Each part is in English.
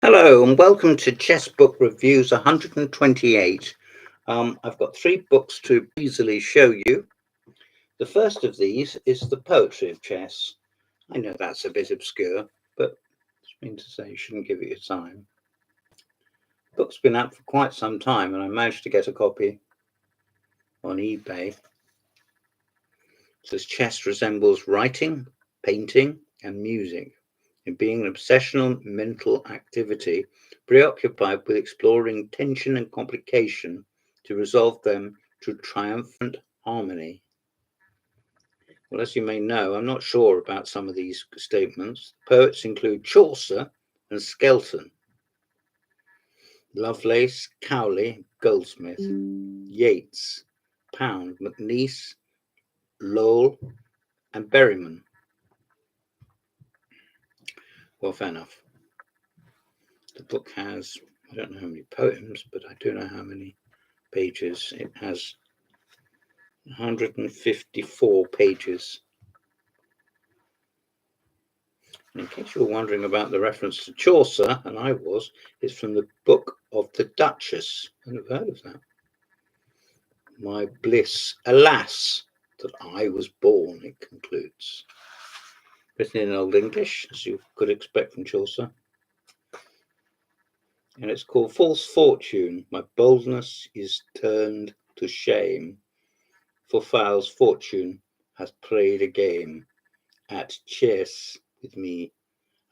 Hello and welcome to Chess Book Reviews 128. I've got three books to easily show you. The first of these is The Poetry of Chess. I know that's a bit obscure, but I mean to say you shouldn't give it your time. The book's been out for quite some time and I managed to get a copy on eBay. It says chess resembles writing, painting, and music in being an obsessional mental activity preoccupied with exploring tension and complication to resolve them to triumphant harmony. Well, as you may know, I'm not sure about some of these statements. Poets include Chaucer and Skelton, Lovelace, Cowley, Goldsmith, Yeats, Pound, MacNeice, Lowell, and Berryman. Well, fair enough. The book has, I don't know how many poems, but I do know how many pages. It has 154 pages. And in case you were wondering about the reference to Chaucer, and I was, it's from the Book of the Duchess. I never heard of that. My bliss, alas, that I was born, it concludes. Written in Old English, as you could expect from Chaucer. And it's called False Fortune. My boldness is turned to shame, for Fowl's fortune hath played a game at chess with me,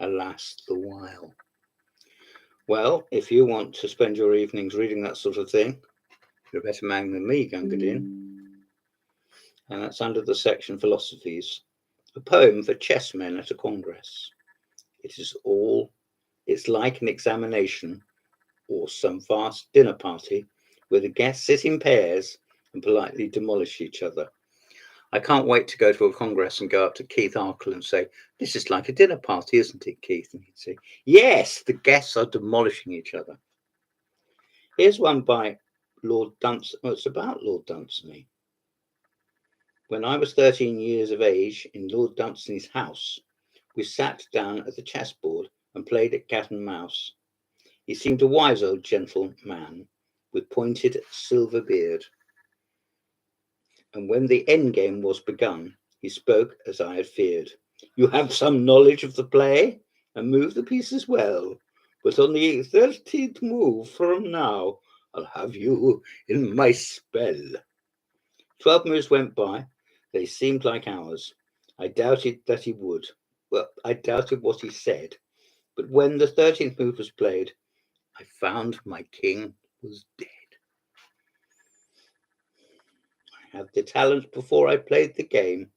alas the while. Well, if you want to spend your evenings reading that sort of thing, you're a better man than me, Gungadin. And that's under the section Philosophies, a poem for chessmen at a congress. It's like an examination or some vast dinner party where the guests sit in pairs and politely demolish each other. I can't wait to go to a congress and go up to Keith Arkell and say, "This is like a dinner party, isn't it, Keith?" And he'd say, "Yes, the guests are demolishing each other." Here's one by Lord Dunsany. Well, it's about Lord Dunsany. When I was 13 years of age in Lord Dunsany's house, we sat down at the chessboard and played at cat and mouse. He seemed a wise old gentleman with pointed silver beard. And when the endgame was begun, he spoke as I had feared. "You have some knowledge of the play, and move the pieces well. But on the 13th move from now, I'll have you in my spell." 12 moves went by. They seemed like hours. I doubted that he would. Well, I doubted what he said. But when the 13th move was played, I found my king was dead. I had the talent before I played the game.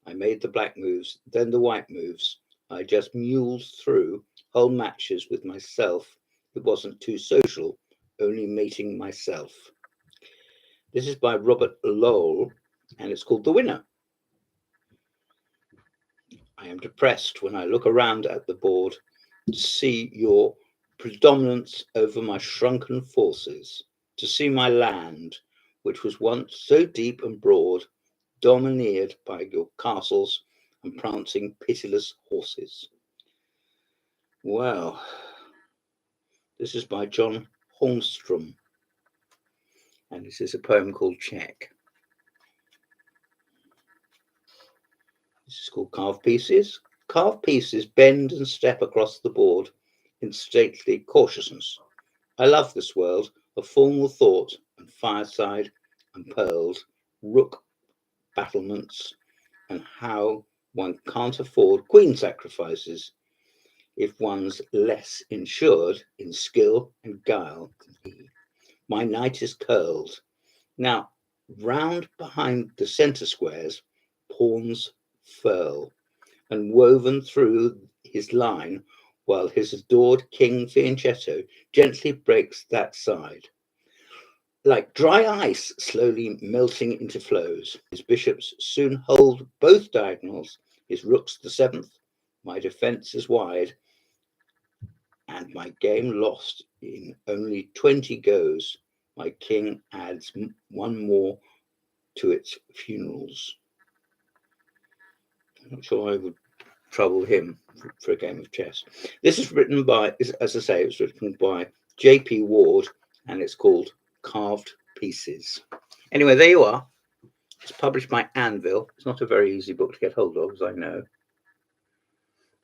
I made the black moves, then the white moves. I just muled through whole matches with myself. It wasn't too social, only mating myself. This is by Robert Lowell, and it's called The Winner. I am depressed when I look around at the board to see your predominance over my shrunken forces, to see my land, which was once so deep and broad, domineered by your castles and prancing pitiless horses. Well, this is by John Holmstrom, and this is a poem called Check. This is called Carved Pieces. Carved pieces bend and step across the board in stately cautiousness. I love this world of formal thought and fireside and pearled rook battlements, and how one can't afford queen sacrifices if one's less insured in skill and guile than he. My knight is curled. Now, round behind the centre squares, pawns furl, and woven through his line, while his adored King Fianchetto gently breaks that side. Like dry ice slowly melting into flows, his bishops soon hold both diagonals, his rooks the seventh, my defence is wide, and my game lost in only 20 goes. My king adds one more to its funerals. I'm not sure I would trouble him for a game of chess. This is written by, as I say, it was written by J.P. Ward, and it's called Carved Pieces. Anyway, there you are. It's published by Anvil. It's not a very easy book to get hold of, as I know.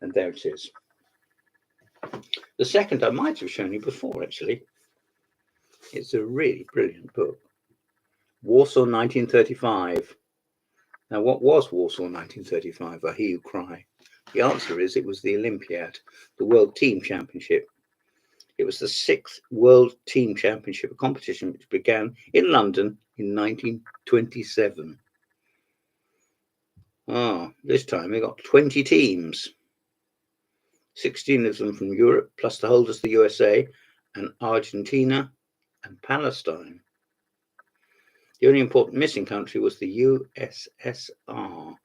And there it is. The second I might have shown you before, actually. It's a really brilliant book. Warsaw 1935. Now, what was Warsaw 1935? I hear you cry. The answer is it was the Olympiad, the World Team Championship. It was the 6th World Team Championship, a competition which began in London in 1927. This time they got 20 teams, 16 of them from Europe, plus the holders of the USA and Argentina and Palestine. The only important missing country was the USSR.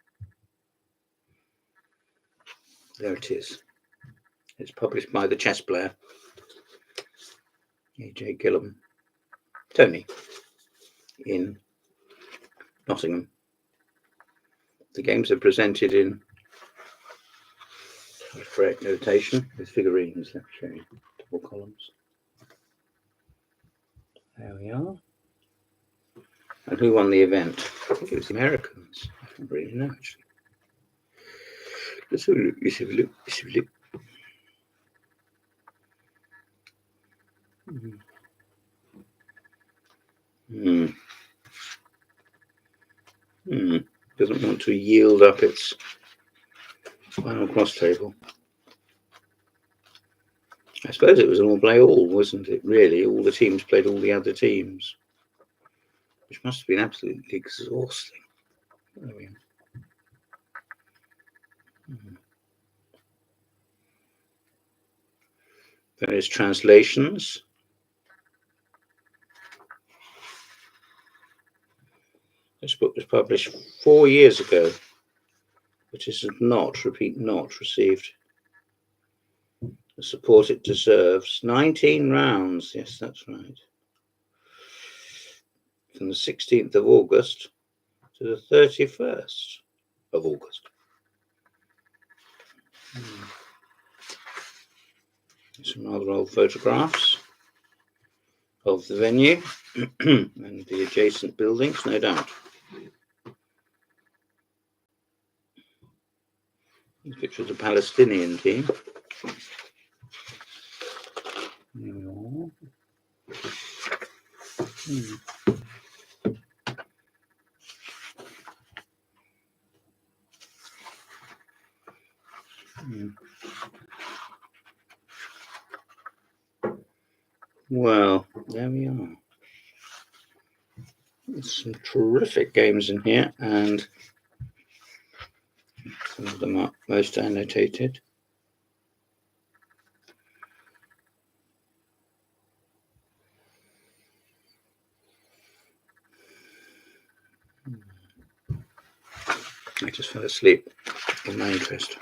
There it is. It's published by the chess player, A.J. Gillam, Tony, in Nottingham. The games are presented in correct notation with figurines. Let me show you double columns. There we are. And who won the event? I think it was the Americans. I don't really know, actually. Let's have a look. Let's have a look. Let's have a look. Doesn't want to yield up its final cross table. I suppose it was an all-play-all, wasn't it, really? All the teams played all the other teams, which must have been absolutely exhausting. There we are. Various translations. This book was published 4 years ago, but it has not, repeat, not received the support it deserves. 19 rounds, yes, that's right. From the 16th of August to the 31st of August. Some rather old photographs of the venue and the adjacent buildings, no doubt. This picture of the Palestinian team. There we are. Well, there we are. There's some terrific games in here, and some of them are most annotated. I just fell asleep in my interest.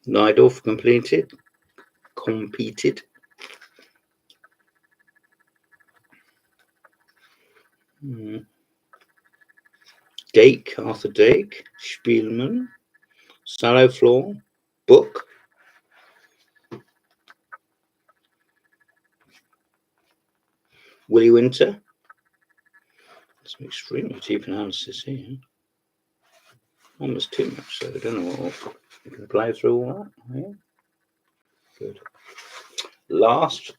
Najdorf competed. Dake, Arthur Dake, Spielmann, Sallow-Floor, Book. Willie Winter. Some extremely deep analysis here. Almost too much, so I don't know what you can play through all that. Yeah. Good. Last,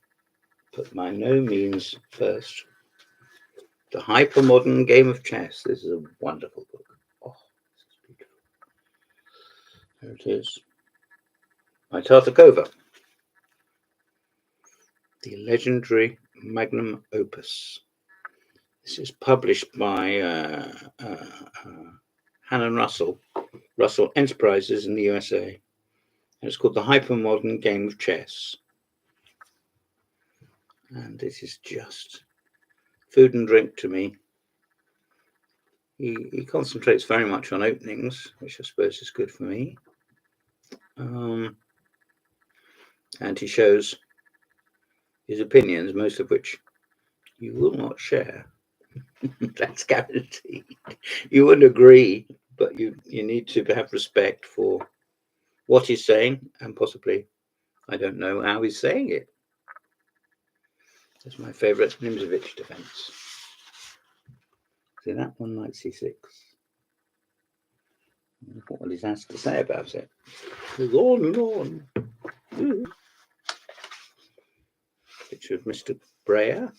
but by no means first, the Hypermodern Game of Chess. This is a wonderful book. Oh, this is beautiful. There it is. By Tartakower. The legendary magnum opus. This is published by Hannon Russell Enterprises in the USA. And it's called the Hypermodern Game of Chess. And this is just food and drink to me. He concentrates very much on openings, which I suppose is good for me. And he shows his opinions, most of which you will not share. That's guaranteed. You wouldn't agree, but you need to have respect for what he's saying, and possibly, I don't know how he's saying it. That's my favourite Nimzovich defence. See that one, knight c6. What he has to say about it. Goes on and on. Picture of Mr. Breyer.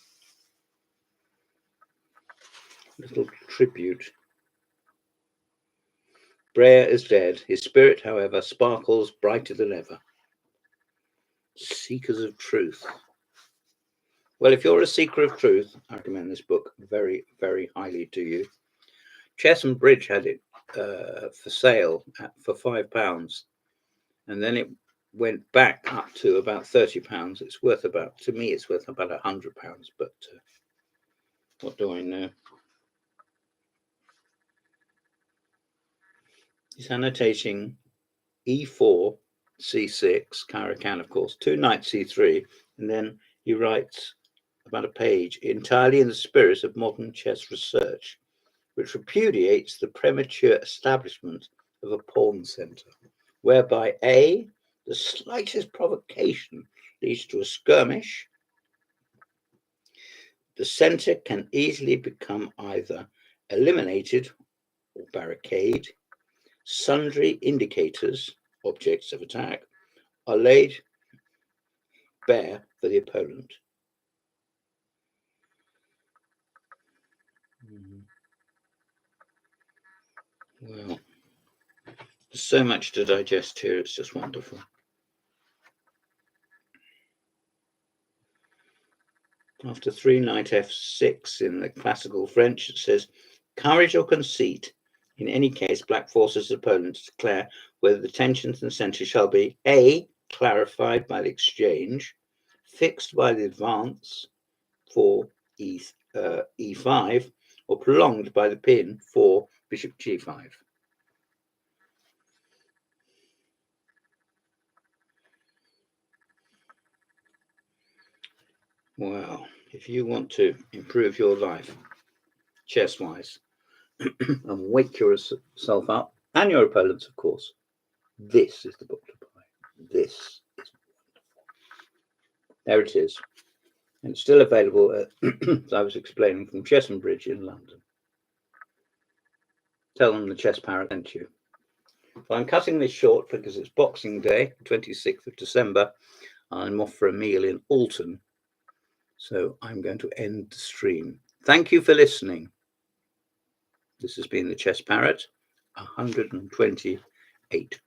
Little tribute. Breyer is dead. His spirit, however, sparkles brighter than ever. Seekers of truth. Well, if you're a seeker of truth, I recommend this book very, very highly to you. Chess and Bridge had it for sale for £5, and then it went back up to about £30. It's worth about, to me, it's worth about £100, but what do I know? He's annotating e4, c6, Caro-Kann, of course, 2 knight c3, and then he writes about a page entirely in the spirit of modern chess research, which repudiates the premature establishment of a pawn center, whereby A, the slightest provocation leads to a skirmish. The center can easily become either eliminated or barricade. Sundry indicators, objects of attack, are laid bare for the opponent. Well, there's so much to digest here, it's just wonderful. After 3 knight f6 in the classical French, it says, courage or conceit. In any case, black forces his opponent to declare whether the tensions in the center shall be A, clarified by the exchange, fixed by the advance for e5, or prolonged by the pin for bishop g5. Well, if you want to improve your life, chess-wise, and wake yourself up, and your opponents, of course, this is the book to buy. This is wonderful. There it is. And it's still available, as I was explaining, from Chess and Bridge in London. Tell them the Chess Parrot sent you. Well, I'm cutting this short because it's Boxing Day, 26th of December. I'm off for a meal in Alton. So I'm going to end the stream. Thank you for listening. This has been the Chess Parrot, 128.